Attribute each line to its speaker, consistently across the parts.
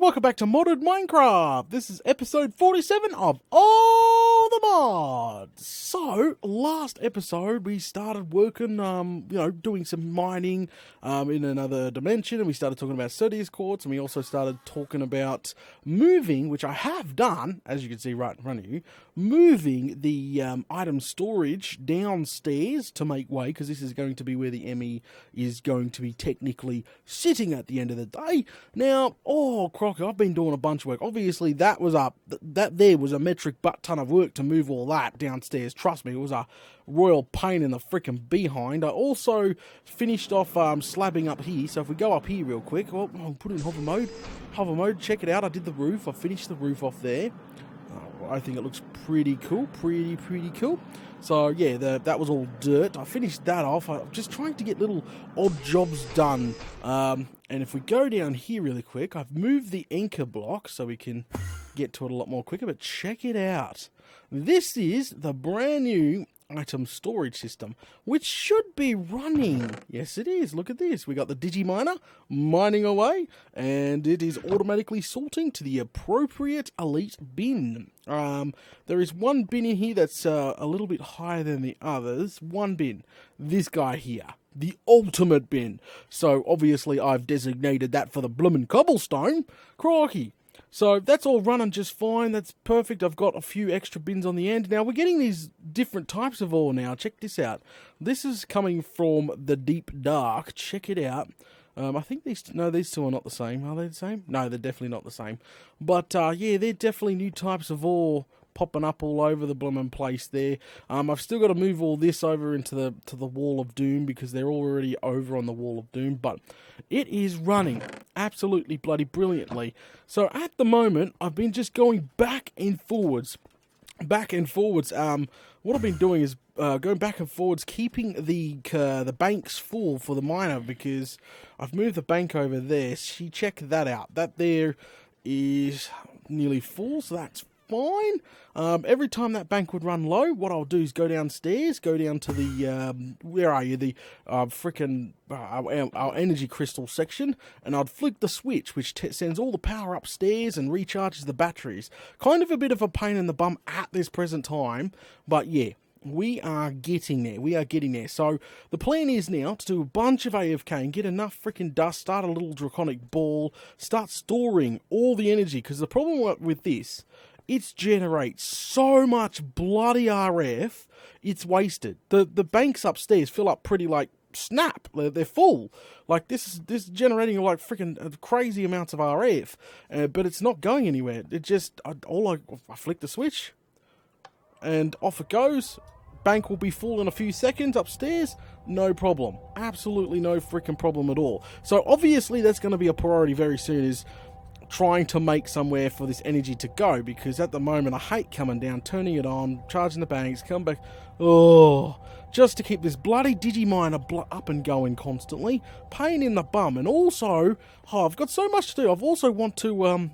Speaker 1: welcome back to Modded Minecraft. This is episode 47 of All the Mods. So, last episode we started working, doing some mining in another dimension, and we started talking about Tewtiy quartz, and we also started talking about moving, which I have done, as you can see right in front of you, moving the item storage downstairs to make way, because this is going to be where the ME is going to be technically sitting at the end of the day. Now, Crocker, I've been doing a bunch of work. Obviously, that was a metric butt ton of work to move all that downstairs. Trust me, it was a royal pain in the freaking behind. I also finished off slabbing up here. So if we go up here real quick, I'll put it in hover mode. Hover mode, check it out. I did the roof. I finished the roof off there. I think it looks pretty cool. Pretty cool. So, yeah, that was all dirt. I finished that off. I'm just trying to get little odd jobs done. And if we go down here really quick, I've moved the anchor block so we can get to it a lot more quicker. But check it out. This is the brand new item storage system, which should be running. Yes, it is. Look at this. We got the Digiminer mining away, and it is automatically sorting to the appropriate elite bin. There is one bin in here that's a little bit higher than the others. One bin. This guy here. The ultimate bin. So, obviously, I've designated that for the bloomin' cobblestone. Crikey. So, that's all running just fine. That's perfect. I've got a few extra bins on the end. Now, we're getting these different types of ore now. Check this out. This is coming from the deep dark. Check it out. I think these two are not the same. Are they the same? No, they're definitely not the same. But, yeah, they're definitely new types of ore popping up all over the bloomin' place there. I've still got to move all this over into the Wall of Doom because they're already over on the Wall of Doom, but it is running absolutely bloody brilliantly. So at the moment, I've been just going back and forwards. What I've been doing is going back and forwards, keeping the banks full for the miner, because I've moved the bank over there. She checked that out. That there is nearly full, so that's fine. Every time that bank would run low, what I'll do is go downstairs, go down to the, where are you, the our energy crystal section, and I'd flick the switch, which sends all the power upstairs and recharges the batteries. Kind of a bit of a pain in the bum at this present time, but yeah. We are getting there. So the plan is now to do a bunch of AFK and get enough freaking dust, start a little draconic ball, start storing all the energy. Because the problem with this, it generates so much bloody RF, it's wasted. The banks upstairs fill up pretty like snap. They're full. Like this is generating like freaking crazy amounts of RF, but it's not going anywhere. It just I flick the switch, and off it goes. Bank will be full in a few seconds upstairs, no problem. Absolutely no freaking problem at all. So obviously that's going to be a priority very soon, is trying to make somewhere for this energy to go, because at the moment I hate coming down, turning it on, charging the banks, come back, just to keep this bloody Digiminer up and going constantly. Pain in the bum. And also, I've got so much to do. I've also want to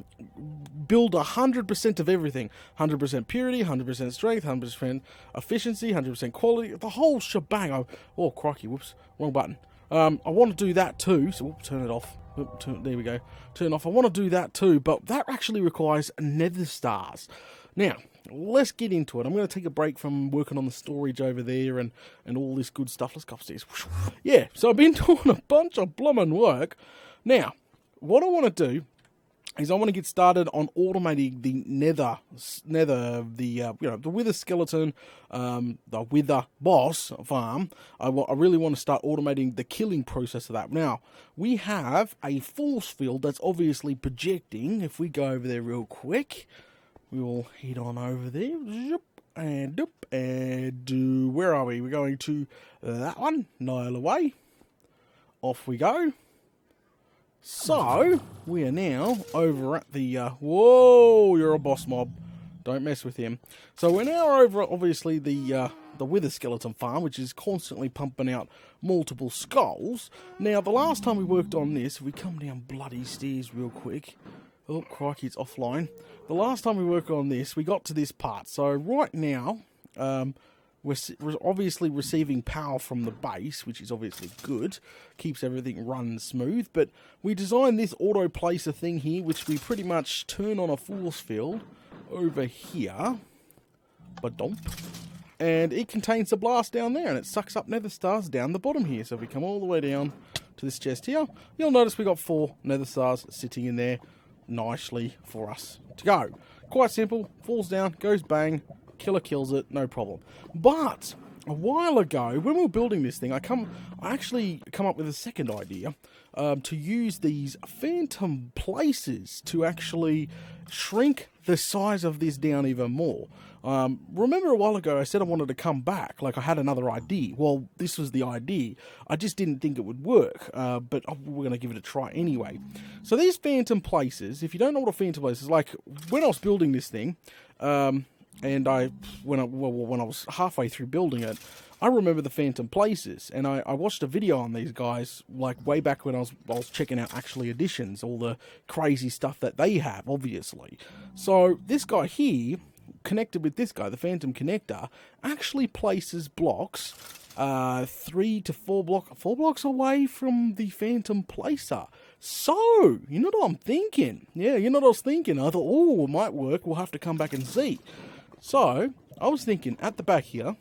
Speaker 1: build 100% of everything. 100% purity, 100% strength, 100% efficiency, 100% quality, the whole shebang. Oh, crikey, whoops, wrong button. I want to do that too, so we'll turn it off. There we go. Turn off. I want to do that too, but that actually requires nether stars. Now, let's get into it. I'm going to take a break from working on the storage over there and all this good stuff. Let's go upstairs. Yeah, so I've been doing a bunch of bloomin' work. Now, what I want to do is I want to get started on automating the the wither skeleton, the wither boss farm. I really want to start automating the killing process of that. Now, we have a force field that's obviously projecting. If we go over there real quick, we will head on over there. And where are we? We're going to that one. Nile away. Off we go. So, we are now over at the, whoa, you're a boss mob. Don't mess with him. So we're now over at, obviously, the wither skeleton farm, which is constantly pumping out multiple skulls. Now, the last time we worked on this, if we come down bloody stairs real quick. Oh, crikey, it's offline. The last time we worked on this, we got to this part. So right now, we're obviously receiving power from the base, which is obviously good. Keeps everything run smooth. But we designed this auto placer thing here, which we pretty much turn on a force field over here. Ba-dump. And it contains the blast down there, and it sucks up nether stars down the bottom here. So if we come all the way down to this chest here, you'll notice we got 4 nether stars sitting in there nicely for us to go. Quite simple. Falls down, goes bang. Killer kills it, no problem. But a while ago, when we were building this thing, I actually come up with a second idea to use these phantom places to actually shrink the size of this down even more. Remember a while ago I said I wanted to come back, like I had another idea. Well, this was the idea. I just didn't think it would work, but we're going to give it a try anyway. So these phantom places, if you don't know what a phantom place is, like when I was building this thing, and when I was halfway through building it, I remember the phantom places, and I watched a video on these guys, like way back when I was checking out actually editions, all the crazy stuff that they have, obviously. So this guy here, connected with this guy, the phantom connector, actually places blocks 3 to 4 blocks away from the phantom placer. So, you know what I'm thinking? Yeah, you know what I was thinking? I thought, oh, it might work, we'll have to come back and see. So, I was thinking, at the back here,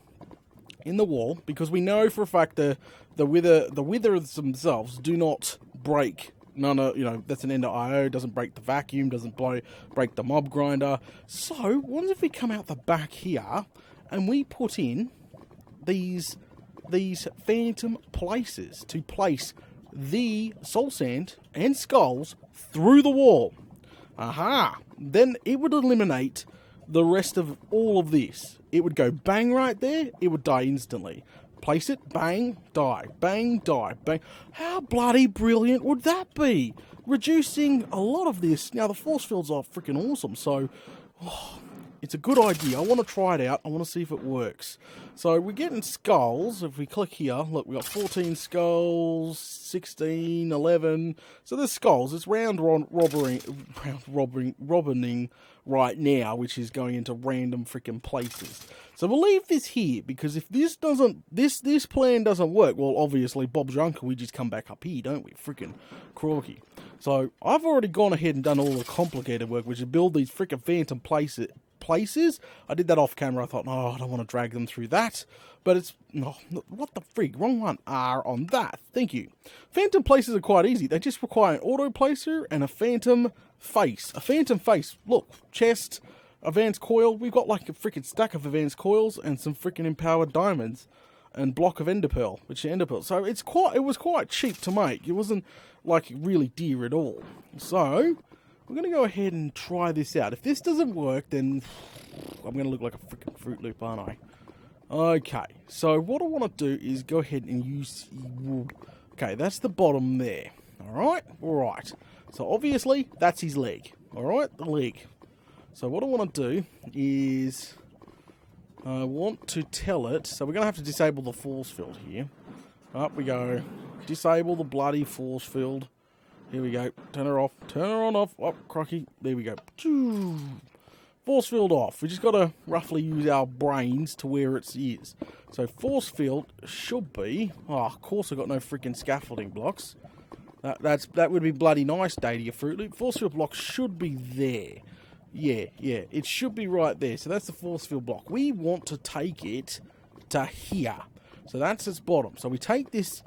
Speaker 1: in the wall, because we know for a fact the withers themselves do not break. That's an ender IO, doesn't break the vacuum, doesn't break the mob grinder. So, what if we come out the back here, and we put in these phantom places to place the soul sand and skulls through the wall. Aha! Then it would eliminate the rest of all of this. It would go bang right there, it would die instantly. Place it, bang, die, bang, die, bang. How bloody brilliant would that be? Reducing a lot of this. Now, the force fields are freaking awesome, so it's a good idea. I want to try it out. I want to see if it works. So we're getting skulls. If we click here, look, we've got 14 skulls, 16, 11. So there's skulls. It's round robining right now, which is going into random freaking places. So we'll leave this here, because if this plan doesn't work, well, obviously, Bob's your uncle, we just come back up here, don't we? Freaking croaky. So I've already gone ahead and done all the complicated work, which is build these freaking phantom places. I did that off camera. I thought, no, I don't want to drag them through that. But it's, no, what the frig? Wrong one. R on that. Thank you. Phantom places are quite easy. They just require an auto placer and a phantom face. A phantom face. Look, chest, advanced coil. We've got like a freaking stack of advanced coils and some freaking empowered diamonds and block of enderpearl, which is enderpearl. So it was quite cheap to make. It wasn't like really dear at all. So we're going to go ahead and try this out. If this doesn't work, then I'm going to look like a freaking Fruit Loop, aren't I? Okay, so what I want to do is go ahead and use... Okay, that's the bottom there. Alright? Alright. So obviously, that's his leg. Alright? The leg. So what I want to do is... I want to tell it... So we're going to have to disable the force field here. Up we go. Disable the bloody force field. Here we go. Turn her off. Turn her on off. Oh, crocky. There we go. Force field off. We just got to roughly use our brains to where it is. So force field should be... Oh, of course I've got no freaking scaffolding blocks. That would be bloody nice, Daily Fruit Loop. Force field block should be there. Yeah. It should be right there. So that's the force field block. We want to take it to here. So that's its bottom. So we take this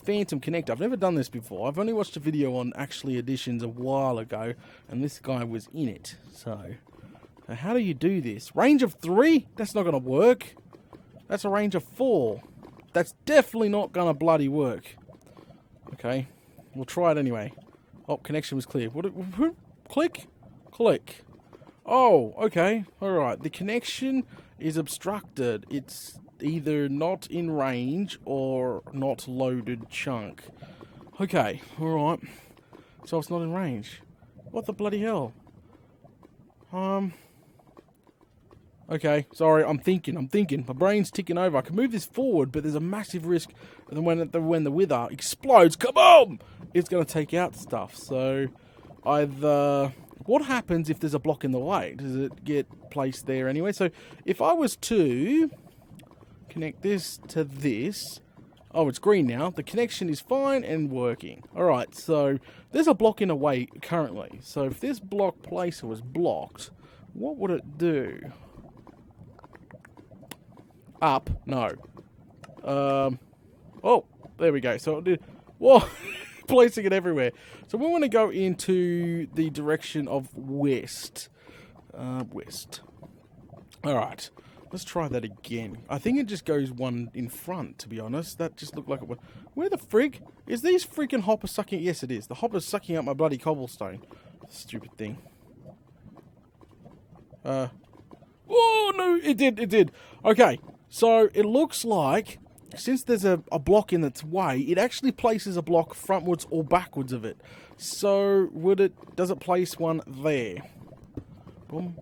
Speaker 1: phantom connector. I've never done this before. I've only watched a video on actually editions a while ago, and this guy was in it. So how do you do this? Range of 3? That's not going to work. That's a range of 4. That's definitely not going to bloody work. Okay, we'll try it anyway. Oh, connection was clear. Click? Click. Oh, okay. Alright, the connection is obstructed. It's either not in range or not loaded chunk. Okay, alright. So it's not in range. What the bloody hell? Okay, sorry, I'm thinking. My brain's ticking over. I can move this forward, but there's a massive risk that when the wither explodes, kaboom! It's going to take out stuff. So, either... What happens if there's a block in the way? Does it get placed there anyway? So, if I was to Connect this to this. Oh, it's green now. The connection is fine and working. Alright, so there's a block in the way currently. So if this block placer was blocked, what would it do? Up? No. Oh, there we go. So it did. Whoa! Placing it everywhere. So we want to go into the direction of west. West. Alright. Let's try that again. I think it just goes one in front, to be honest. That just looked like it would. Where the frig? Is these freaking hoppers sucking? Yes, it is. The hopper's sucking up my bloody cobblestone. Stupid thing. Oh, no, it did. Okay, so it looks like, since there's a block in its way, it actually places a block frontwards or backwards of it. So, does it place one there? Boom.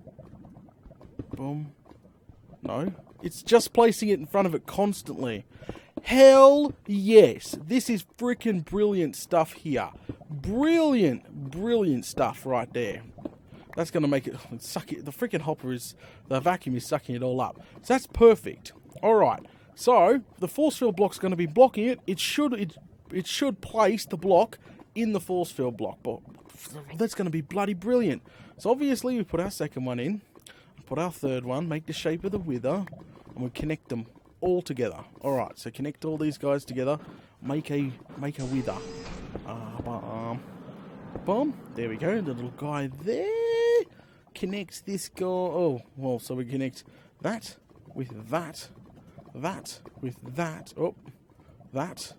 Speaker 1: Boom. No, it's just placing it in front of it constantly. Hell yes. This is freaking brilliant stuff here. Brilliant stuff right there. That's going to make it suck it. The freaking hopper the vacuum is sucking it all up. So that's perfect. Alright, so the force field block's going to be blocking it. It should place the block in the force field block. But that's going to be bloody brilliant. So obviously we put our second one in. Put our third one, make the shape of the wither, and we connect them all together. Alright, so connect all these guys together, make a wither. Boom, there we go, the little guy there connects this guy. Oh, well, so we connect that with that, that with that, oh, that.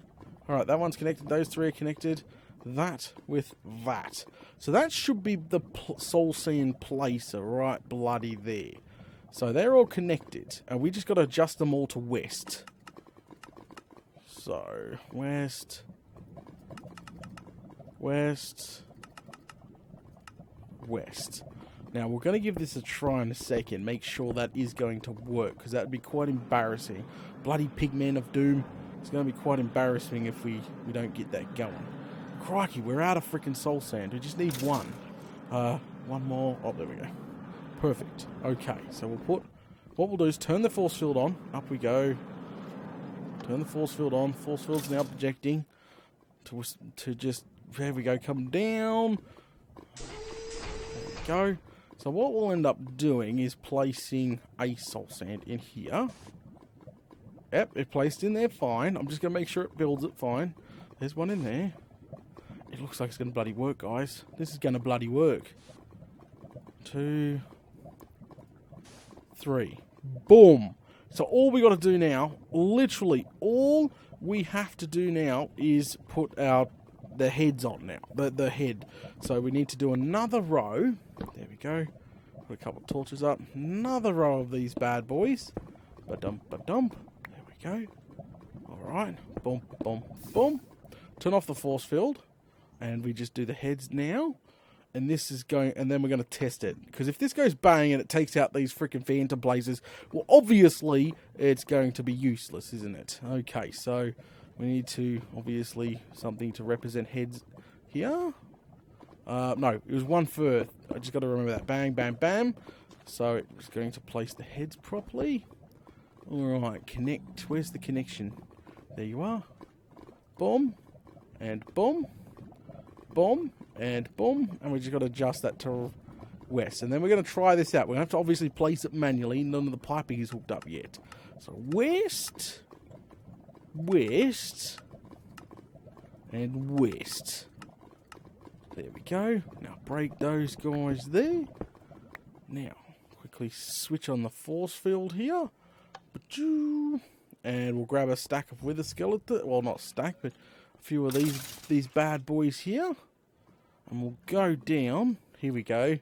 Speaker 1: Alright, that one's connected, those three are connected, that with that. So that should be the soul sand placer right bloody there. So they're all connected, and we just got to adjust them all to west. So, west, west, west. Now, we're going to give this a try in a second, make sure that is going to work, because that would be quite embarrassing. Bloody pigman of doom. It's going to be quite embarrassing if we don't get that going. Crikey, we're out of freaking soul sand. We just need one. One more. Oh, there we go. Perfect. Okay, so what we'll do is turn the force field on. Up we go. Turn the force field on. Force field's now projecting to just, there we go, come down. There we go. So what we'll end up doing is placing a soul sand in here. Yep, it placed in there fine. I'm just going to make sure it builds it fine. There's one in there. It looks like it's going to bloody work, guys. This is going to bloody work. 2, 3. Boom. So all we got to do now, literally all we have to do now is put the heads on now. The head. So we need to do another row. There we go. Put a couple of torches up. Another row of these bad boys. Ba-dump, ba-dump. There we go. Alright. Boom, boom, boom. Turn off the force field. And we just do the heads now. And this is going, and then we're going to test it. Because if this goes bang and it takes out these freaking phantom blazers, well, obviously, it's going to be useless, isn't it? Okay, so we need to, obviously, something to represent heads here. No, it was one first. I just got to remember that. Bang, bam, bam. So it's going to place the heads properly. Alright, connect. Where's the connection? There you are. Boom. And boom. Boom, and boom, and we just got to adjust that to west. And then we're going to try this out. We're going to have to obviously place it manually. None of the piping is hooked up yet. So west, west, and west. There we go. Now break those guys there. Now, quickly switch on the force field here. And we'll grab a stack of wither skeleton. Well, not stack, but few of these bad boys here, and we'll go down. Here we go. I'm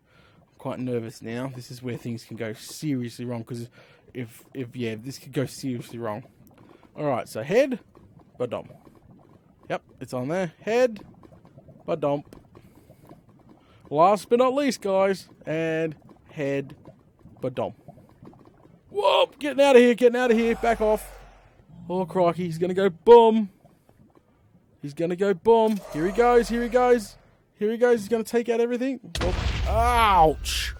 Speaker 1: quite nervous now. This is where things can go seriously wrong, because if this could go seriously wrong. Alright, so head, ba-dump. Yep, it's on there. Head, ba-dump. Last but not least, guys, and head, ba-dump. Whoa, getting out of here, back off. Oh crikey, he's gonna go boom. He's going to go boom. Here he goes. He's going to take out everything. Oh, ouch.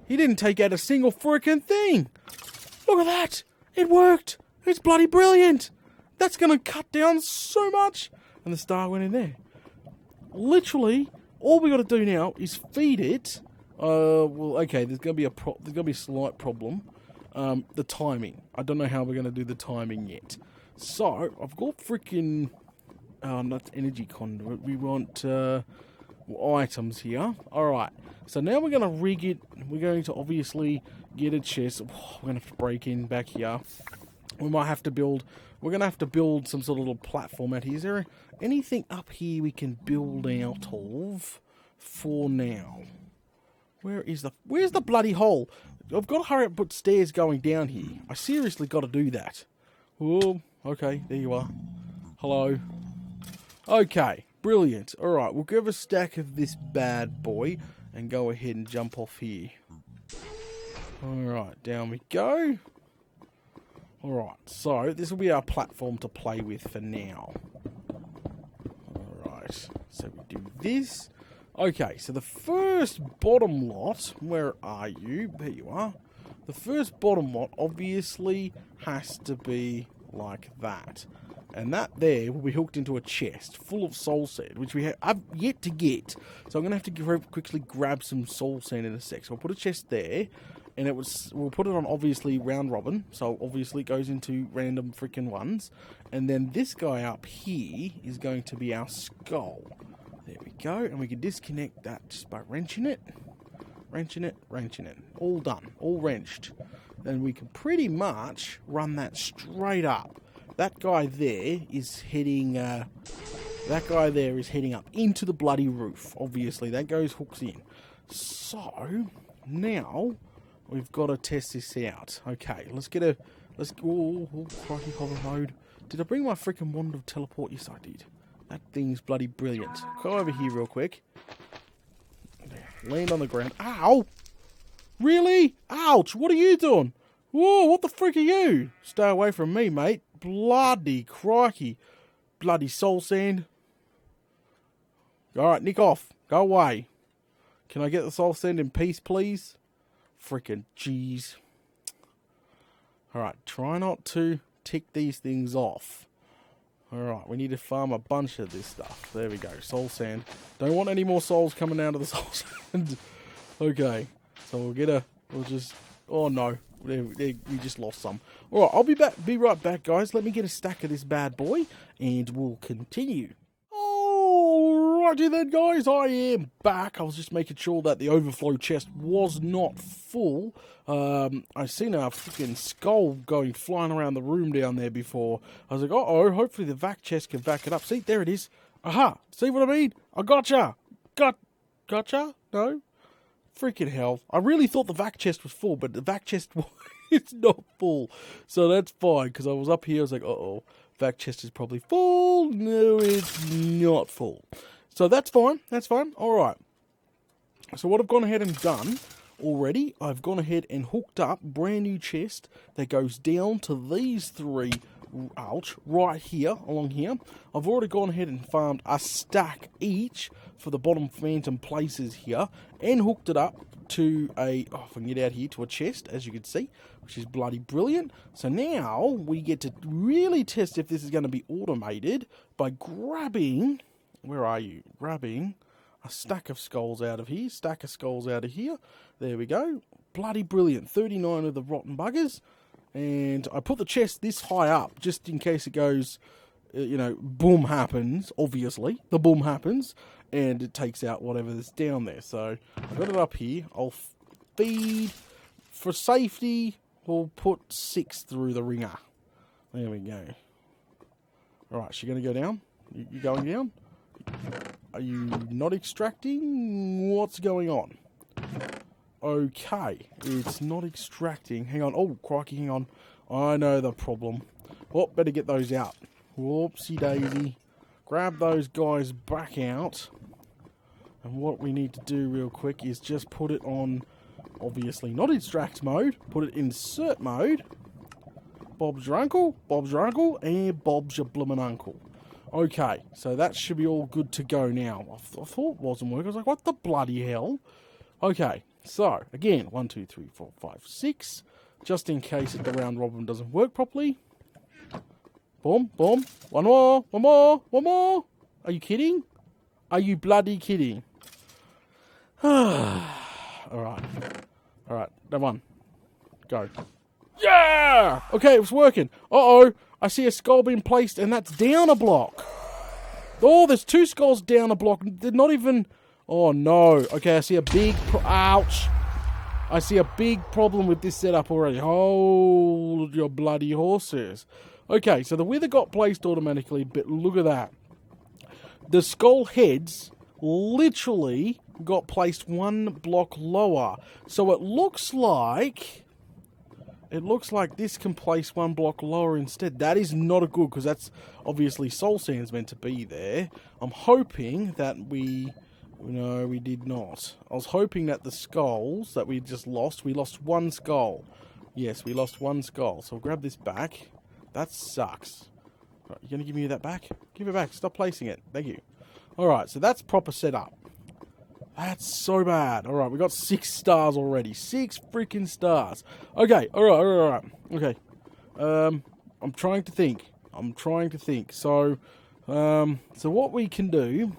Speaker 1: He didn't take out a single freaking thing. Look at that. It worked. It's bloody brilliant. That's going to cut down so much. And the star went in there. Literally, all we got to do now is feed it. Well, okay, there's going to be a slight problem. The timing. I don't know how we're going to do the timing yet. So, I've got freaking... not energy conduit. We want items here. Alright, so now we're going to rig it. We're going to obviously get a chest. Oh, we're going to have to break in back here. We might have to build... We're going to have to build some sort of little platform out here. Is there anything up here we can build out of for now? Where's the bloody hole? I've got to hurry up and put stairs going down here. I seriously got to do that. Oh, okay, there you are. Hello. Okay, brilliant. Alright, we'll give a stack of this bad boy and go ahead and jump off here. Alright, down we go. Alright, so this will be our platform to play with for now. Alright, so we do this. Okay, so the first bottom lot, where are you? There you are. The first bottom lot obviously has to be like that. And that there will be hooked into a chest full of soul sand, which I've yet to get. So I'm going to have to quickly grab some soul sand in a sec. So I'll put a chest there, and we'll put it on obviously round robin. So obviously it goes into random freaking ones. And then this guy up here is going to be our skull. There we go, and we can disconnect that just by wrenching it. Wrenching it. All done, all wrenched. Then we can pretty much run that straight up. That guy there is heading up into the bloody roof. Obviously, that goes hooks in. So now we've got to test this out. Okay, let's go. Crikey, hover mode. Did I bring my freaking wand of teleport? Yes, I did. That thing's bloody brilliant. Go over here real quick. Land on the ground. Ow! Really? Ouch! What are you doing? Whoa, what the frick are you? Stay away from me, mate. Bloody crikey. Bloody soul sand. Alright, nick off. Go away. Can I get the soul sand in peace, please? Frickin' jeez. Alright, try not to tick these things off. Alright, we need to farm a bunch of this stuff. There we go, soul sand. Don't want any more souls coming out of the soul sand. Okay, so oh no, we just lost some. Alright, I'll be right back, guys. Let me get a stack of this bad boy, and we'll continue. Alrighty then, guys, I am back. I was just making sure that the overflow chest was not full. I seen a freaking skull going flying around the room down there before. I was like, uh-oh, hopefully the vac chest can back it up. See, there it is. Aha, see what I mean? I gotcha. Gotcha? No? Freaking hell. I really thought the vac chest was full, but the vac chest, it's not full. So that's fine, because I was up here, I was like, uh-oh, vac chest is probably full. No, it's not full. So that's fine. Alright. So what I've gone ahead and done already, I've gone ahead and hooked up brand new chest that goes down to these three, right here, along here. I've already gone ahead and farmed a stack each for the bottom phantom places here, and hooked it up to if I can get out here, to a chest, as you can see, which is bloody brilliant. So now we get to really test if this is going to be automated by grabbing, where are you? Grabbing a stack of skulls out of here, There we go. Bloody brilliant. 39 of the rotten buggers. And I put the chest this high up, just in case it goes, boom happens, obviously. The boom happens, and it takes out whatever that's down there. So, I've got it up here. I'll feed, for safety, we'll put 6 through the ringer. There we go. Alright, she going to go down? You going down? Are you not extracting? What's going on? Okay, it's not extracting. Hang on. Oh, crikey, hang on. I know the problem. Oh, better get those out. Whoopsie daisy. Grab those guys back out. And what we need to do real quick is just put it on, obviously not extract mode. Put it in insert mode. Bob's your uncle, and Bob's your bloomin' uncle. Okay, so that should be all good to go now. I thought it wasn't working. I was like, what the bloody hell? Okay, So, again, 1, 2, 3, 4, 5, 6. Just in case the round robin doesn't work properly. Boom, boom. One more, one more, one more. Are you kidding? Are you bloody kidding? Alright. Alright, that one. Go. Yeah! Okay, it was working. Uh-oh. I see a skull being placed, and that's down a block. Oh, there's 2 skulls down a block. They're not even... Oh, no. Okay, I see a big... Ouch. I see a big problem with this setup already. Hold your bloody horses. Okay, so the wither got placed automatically, but look at that. The skull heads literally got placed 1 block lower. So it looks like this can place 1 block lower instead. That is not a good, because that's obviously soul sand's meant to be there. I'm hoping that we... No, we did not. I was hoping that the skulls that we just lost, we lost 1 skull. Yes, we lost 1 skull. So I'll grab this back. That sucks. Right, you going to give me that back? Give it back. Stop placing it. Thank you. Alright, so that's proper setup. That's so bad. Alright, we got 6 stars already. 6 freaking stars. Okay, alright. Okay. I'm trying to think. So what we can do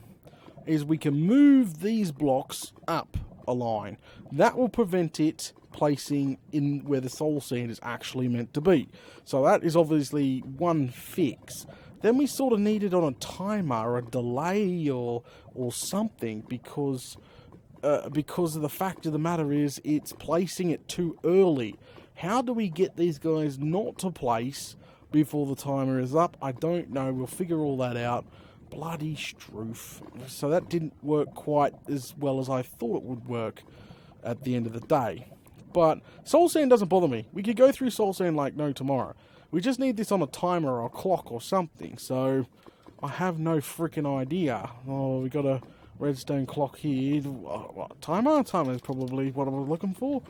Speaker 1: is we can move these blocks up a line. That will prevent it placing in where the soul sand is actually meant to be. So that is obviously one fix. Then we sort of need it on a timer, or a delay, or something, because of the fact of the matter is it's placing it too early. How do we get these guys not to place before the timer is up? I don't know. We'll figure all that out. Bloody stroof. So that didn't work quite as well as I thought it would work at the end of the day. But soul sand doesn't bother me. We could go through soul sand like no tomorrow. We just need this on a timer or a clock or something. So I have no freaking idea. Oh, we got a redstone clock here. What, timer? Timer is probably what I was looking for.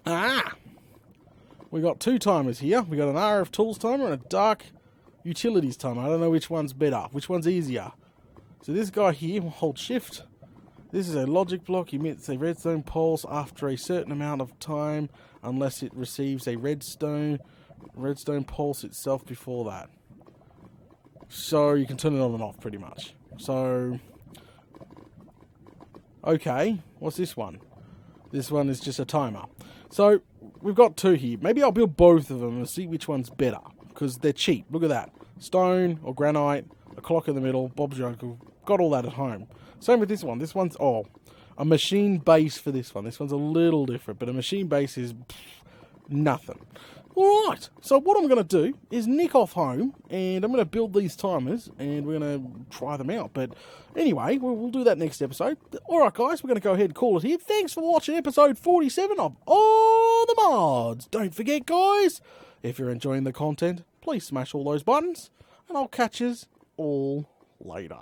Speaker 1: Ah! We got 2 timers here. We got an RF tools timer and a dark utilities timer. I don't know which one's better. Which one's easier? So this guy here will hold shift. This is a logic block. Emits a redstone pulse after a certain amount of time, unless it receives a redstone pulse itself before that. So you can turn it on and off pretty much. So, okay, what's this one? This one is just a timer. So we've got 2 here. Maybe I'll build both of them and see which one's better, because they're cheap. Look at that. Stone or granite, a clock in the middle, Bob's your uncle. Got all that at home. Same with this one. This one's, a machine base for this one. This one's a little different, but a machine base is nothing. Alright, so what I'm going to do is nick off home, and I'm going to build these timers, and we're going to try them out. But anyway, we'll do that next episode. Alright guys, we're going to go ahead and call it here. Thanks for watching episode 47 of All the Mods. Don't forget guys, if you're enjoying the content, please smash all those buttons, and I'll catch yous all later.